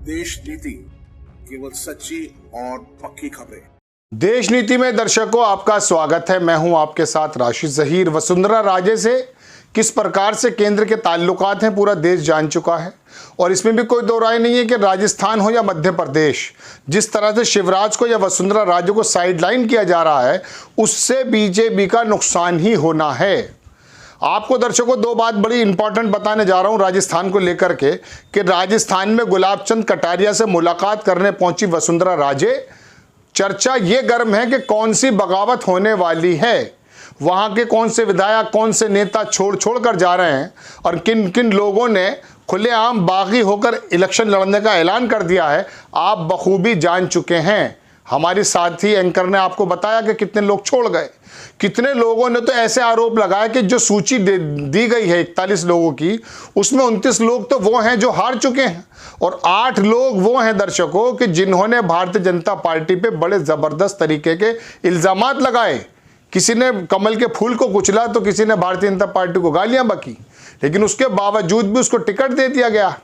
देश नीति, केवल सच्ची और पक्की खबरें। देश नीति में दर्शकों आपका स्वागत है। मैं हूं आपके साथ राशिद जहीर। वसुंधरा राजे से किस प्रकार से केंद्र के ताल्लुकात हैं पूरा देश जान चुका है और इसमें भी कोई दो राय नहीं है कि राजस्थान हो या मध्य प्रदेश, जिस तरह से शिवराज को या वसुंधरा राजे को साइडलाइन किया जा रहा है उससे बीजेपी का नुकसान ही होना है। आपको दर्शकों दो बात बड़ी इंपॉर्टेंट बताने जा रहा हूं राजस्थान को लेकर के कि राजस्थान में गुलाब चंद कटारिया से मुलाकात करने पहुंची वसुंधरा राजे। चर्चा ये गर्म है कि कौन सी बगावत होने वाली है, वहां के कौन से विधायक कौन से नेता छोड़ कर जा रहे हैं और किन किन लोगों ने खुलेआम बागी होकर इलेक्शन लड़ने का ऐलान कर दिया है, आप बखूबी जान चुके हैं। हमारी साथी एंकर ने आपको बताया कि कितने लोग छोड़ गए। कितने लोगों ने तो ऐसे आरोप लगाया कि जो सूची दी गई है 41 लोगों की, उसमें 29 लोग तो वो हैं जो हार चुके हैं और 8 लोग वो हैं दर्शकों कि जिन्होंने भारतीय जनता पार्टी पे बड़े जबरदस्त तरीके के इल्जामात लगाए। किसी ने कमल के फूल को कुचला तो किसी ने भारतीय जनता पार्टी को गालियां बकी, लेकिन उसके बावजूद भी उसको टिकट दे दिया गया।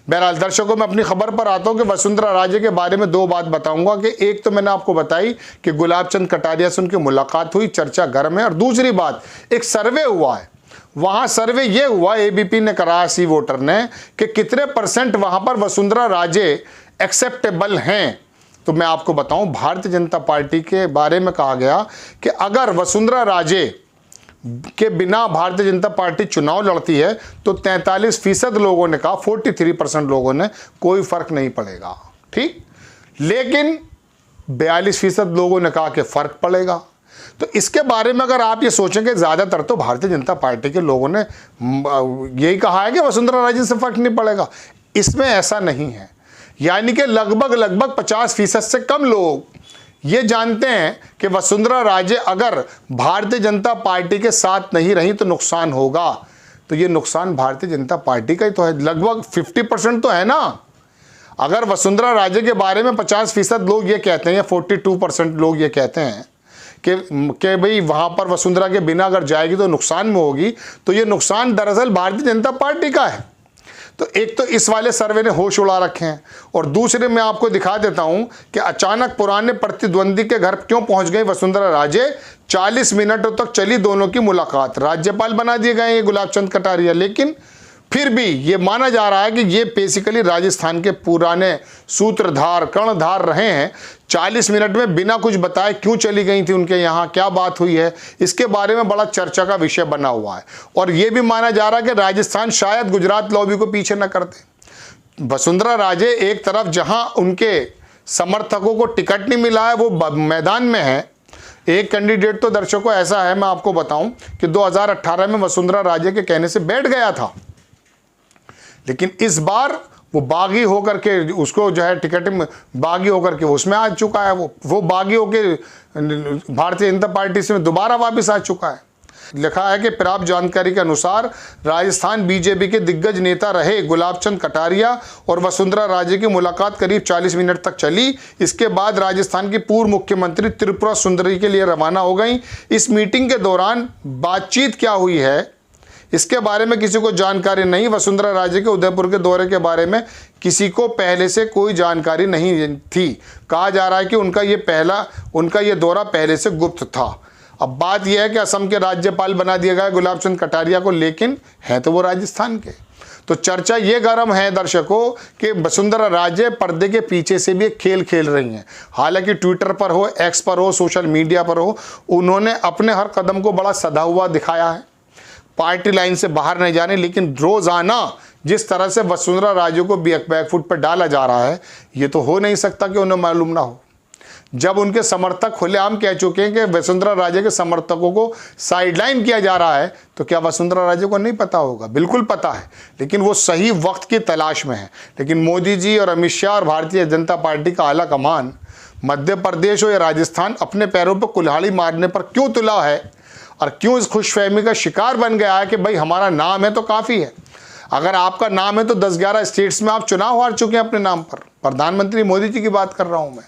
बहरहाल दर्शकों मैं अपनी खबर पर आता हूं कि वसुंधरा राजे के बारे में दो बात बताऊंगा कि एक तो मैंने आपको बताई कि गुलाब चंद कटारिया से उनकी मुलाकात हुई, चर्चा गर्म है, और दूसरी बात एक सर्वे हुआ है। वहां सर्वे ये हुआ, एबीपी ने कराया सी वोटर ने, कि कितने % वहां पर वसुंधरा राजे एक्सेप्टेबल हैं। तो मैं आपको बताऊं भारतीय जनता पार्टी के बारे में कहा गया कि अगर वसुंधरा राजे के बिना भारतीय जनता पार्टी चुनाव लड़ती है तो 43% लोगों ने कहा, 43% लोगों ने कोई फर्क नहीं पड़ेगा, ठीक, लेकिन 42% लोगों ने कहा कि फर्क पड़ेगा। तो इसके बारे में अगर आप ये सोचेंगे, ज्यादातर तो भारतीय जनता पार्टी के लोगों ने यही कहा है कि वसुंधरा राजे से फर्क नहीं पड़ेगा। इसमें ऐसा नहीं है, यानी कि लगभग 50% से कम लोग ये जानते हैं कि वसुंधरा राजे अगर भारतीय जनता पार्टी के साथ नहीं रही तो नुकसान होगा। तो ये नुकसान भारतीय जनता पार्टी का ही तो है, लगभग 50% तो है ना। अगर वसुंधरा राजे के बारे में 50% लोग ये कहते हैं या 42% लोग ये कहते हैं कि भाई वहां पर वसुंधरा के बिना अगर जाएगी तो नुकसान में होगी, तो ये नुकसान दरअसल भारतीय जनता पार्टी का है। तो एक तो इस वाले सर्वे ने होश उड़ा रखे हैं, और दूसरे मैं आपको दिखा देता हूं कि अचानक पुराने प्रतिद्वंदी के घर क्यों पहुंच गई वसुंधरा राजे। 40 मिनटों तक चली दोनों की मुलाकात। राज्यपाल बना दिए गए ये गुलाब चंद कटारिया, लेकिन फिर भी ये माना जा रहा है कि ये बेसिकली राजस्थान के पुराने सूत्रधार कर्णधार रहे हैं। 40 मिनट में बिना कुछ बताए क्यों चली गई थी उनके यहाँ, क्या बात हुई है, इसके बारे में बड़ा चर्चा का विषय बना हुआ है। और ये भी माना जा रहा है कि राजस्थान शायद गुजरात लॉबी को पीछे न करते। वसुंधरा राजे एक तरफ जहां उनके समर्थकों को टिकट नहीं मिला है वो मैदान में है। एक कैंडिडेट तो दर्शकों ऐसा है, मैं आपको बताऊं कि 2018 में वसुंधरा राजे के कहने से बैठ गया था, लेकिन इस बार वो बागी होकर के उसको जो है टिकट में बागी होकर के उसमें आ चुका है। वो बागी होकर भारतीय जनता पार्टी से दोबारा वापस आ चुका है। लिखा है कि प्राप्त जानकारी के अनुसार राजस्थान बीजेपी के दिग्गज नेता रहे गुलाब चंद कटारिया और वसुंधरा राजे की मुलाकात करीब 40 मिनट तक चली। इसके बाद राजस्थान की पूर्व मुख्यमंत्री त्रिपुरा सुंदरी के लिए रवाना हो गई। इस मीटिंग के दौरान बातचीत क्या हुई है इसके बारे में किसी को जानकारी नहीं। वसुंधरा राजे के उदयपुर के दौरे के बारे में किसी को पहले से कोई जानकारी नहीं थी। कहा जा रहा है कि उनका ये दौरा पहले से गुप्त था। अब बात यह है कि असम के राज्यपाल बना दिया गया गुलाब चंद कटारिया को, लेकिन है तो वो राजस्थान के। तो चर्चा ये गर्म है दर्शकों कि वसुंधरा राजे पर्दे के पीछे से भी एक खेल खेल रही हैं। हालांकि ट्विटर पर हो, एक्स पर हो, सोशल मीडिया पर हो, उन्होंने अपने हर कदम को बड़ा सधा हुआ दिखाया है, पार्टी लाइन से बाहर नहीं जाने। लेकिन रोजाना जिस तरह से वसुंधरा राजे को बैकफुट पर डाला जा रहा है, ये तो हो नहीं सकता कि उन्हें मालूम ना हो। जब उनके समर्थक खुलेआम कह चुके हैं कि वसुंधरा राजे के समर्थकों को साइडलाइन किया जा रहा है, तो क्या वसुंधरा राजे को नहीं पता होगा? बिल्कुल पता है, लेकिन वो सही वक्त की तलाश में है। लेकिन मोदी जी और अमित शाह और भारतीय जनता पार्टी का आला कमान मध्य प्रदेश हो या राजस्थान अपने पैरों पर कुल्हाड़ी मारने पर क्यों तुला है और क्यों इस खुशफहमी का शिकार बन गया है कि भाई हमारा नाम है तो काफ़ी है। अगर आपका नाम है तो 10-11 स्टेट्स में आप चुनाव हार चुके हैं अपने नाम पर। प्रधानमंत्री मोदी जी की बात कर रहा हूं मैं।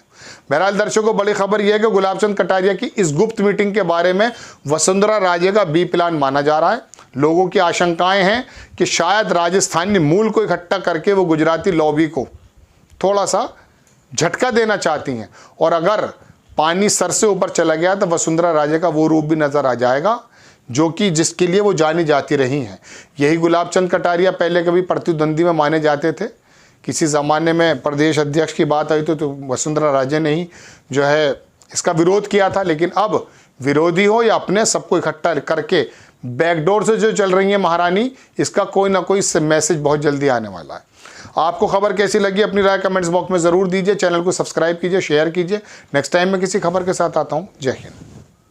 बहरहाल दर्शकों, बड़ी खबर यह है कि गुलाब चंद कटारिया की इस गुप्त मीटिंग के बारे में वसुंधरा राजे का बी प्लान माना जा रहा है। लोगों की आशंकाएं हैं कि शायद राजस्थानी मूल को इकट्ठा करके वो गुजराती लॉबी को थोड़ा सा झटका देना चाहती हैं। और अगर पानी सर से ऊपर चला गया तो वसुंधरा राजे का वो रूप भी नज़र आ जाएगा जो कि जिसके लिए वो जानी जाती रही हैं। यही गुलाब चंद कटारिया पहले कभी प्रतिद्वंदी में माने जाते थे। किसी ज़माने में प्रदेश अध्यक्ष की बात आई तो वसुंधरा राजे ने ही जो है इसका विरोध किया था। लेकिन अब विरोधी हो या अपने, सबको इकट्ठा करके बैकडोर से जो चल रही है महारानी, इसका कोई ना कोई मैसेज बहुत जल्दी आने वाला है। आपको खबर कैसी लगी अपनी राय कमेंट्स बॉक्स में ज़रूर दीजिए। चैनल को सब्सक्राइब कीजिए, शेयर कीजिए। नेक्स्ट टाइम मैं किसी खबर के साथ आता हूँ। जय हिंद।